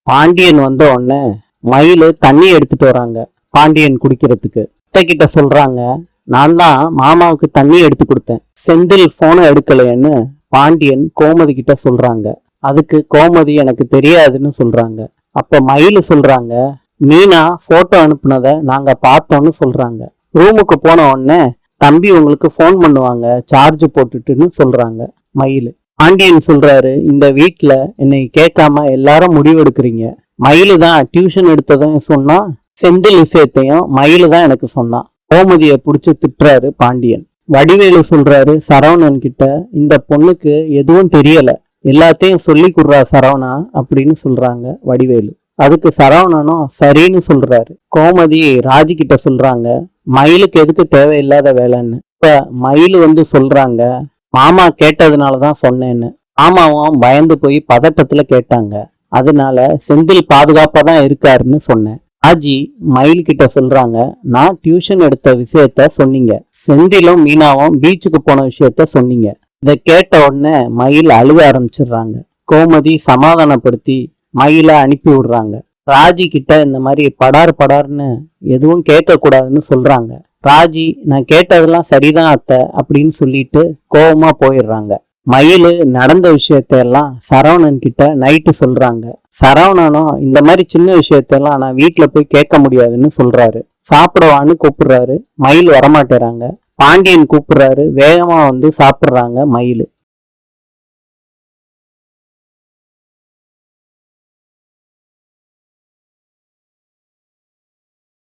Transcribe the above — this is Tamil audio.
பாண்டியன் வந்த உடனே மயிலு தண்ணி எடுத்துட்டு வராங்க பாண்டியன் குடிக்கிறதுக்கு. அத்தை கிட்ட சொல்றாங்க, நான் தான் மாமாவுக்கு தண்ணி எடுத்து கொடுத்தேன், செந்தில் போனை எடுக்கலைன்னு பாண்டியன் கோமதி கிட்ட சொல்றாங்க. அதுக்கு கோமதி எனக்கு தெரியாதுன்னு சொல்றாங்க. அப்ப மயிலு சொல்றாங்க, மீனா போட்டோ அனுப்புனத நாங்க பார்த்தோம்னு சொல்றாங்க. ரூமுக்கு போன உடனே தம்பி உங்களுக்கு போன் பண்ணுவாங்க சார்ஜ் போட்டுட்டுன்னு சொல்றாங்க மயிலு. பாண்டியன் சொல்றாரு, இந்த வீட்டுல என்னை கேட்காம எல்லாரும் முடிவெடுக்கிறீங்க. மயிலு தான் டியூஷன் எடுத்ததும் சொன்னா, செந்தில் விஷயத்தையும் மயிலு தான் எனக்கு சொன்னான். கோமதிய புடிச்சு திட்டுறாரு பாண்டியன். வடிவேலு சொல்றாரு சரவணன் கிட்ட, இந்த பொண்ணுக்கு எதுவும் தெரியல, எல்லாத்தையும் சொல்லி கொடுறா சரவணா அப்படின்னு சொல்றாங்க வடிவேலு. அதுக்கு சரவணனும் சரின்னு சொல்றாரு. கோமதி ராஜி கிட்ட சொல்றாங்க, மயிலுக்கு எதுக்கு தேவையில்லாத வேலைன்னு. இப்ப மயிலு சொல்றாங்க, மாமா கேட்டதுனாலதான் சொன்னேன்னு. மாமாவும் பயந்து போய் பதட்டத்துல கேட்டாங்க, அதனால செந்தில் பாதுகாப்பா தான் இருக்காருன்னு சொன்னேன். ராஜி மயில் கிட்ட சொல்றாங்க, நான் டியூஷன் எடுத்த விஷயத்த சொன்னீங்க, செந்திலும் மீனாவும் பீச்சுக்கு போன விஷயத்த சொன்னீங்க. இதை கேட்ட உடனே மயில் அழுக ஆரம்பிச்சிடுறாங்க. கோமதி சமாதானப்படுத்தி மயில அனுப்பி விடுறாங்க. ராஜி கிட்ட இந்த மாதிரி படார்னு எதுவும் கேட்க கூடாதுன்னு சொல்றாங்க. ராஜி, நான் கேட்டதெல்லாம் சரிதான் அத்தை அப்படின்னு சொல்லிட்டு கோவமா போயிடுறாங்க. மயிலு நடந்த விஷயத்தையெல்லாம் சரவணன் கிட்ட நைட்டு சொல்றாங்க. சரவணனும் இந்த மாதிரி சின்ன விஷயத்தெல்லாம் நான் வீட்டுல போய் கேட்க முடியாதுன்னு சொல்றாரு. சாப்பிடவான்னு கூப்பிடுறாரு, மயில் வரமாட்டேறாங்க. பாண்டியன் கூப்பிடுறாரு, வேகமா சாப்பிடுறாங்க மயிலு.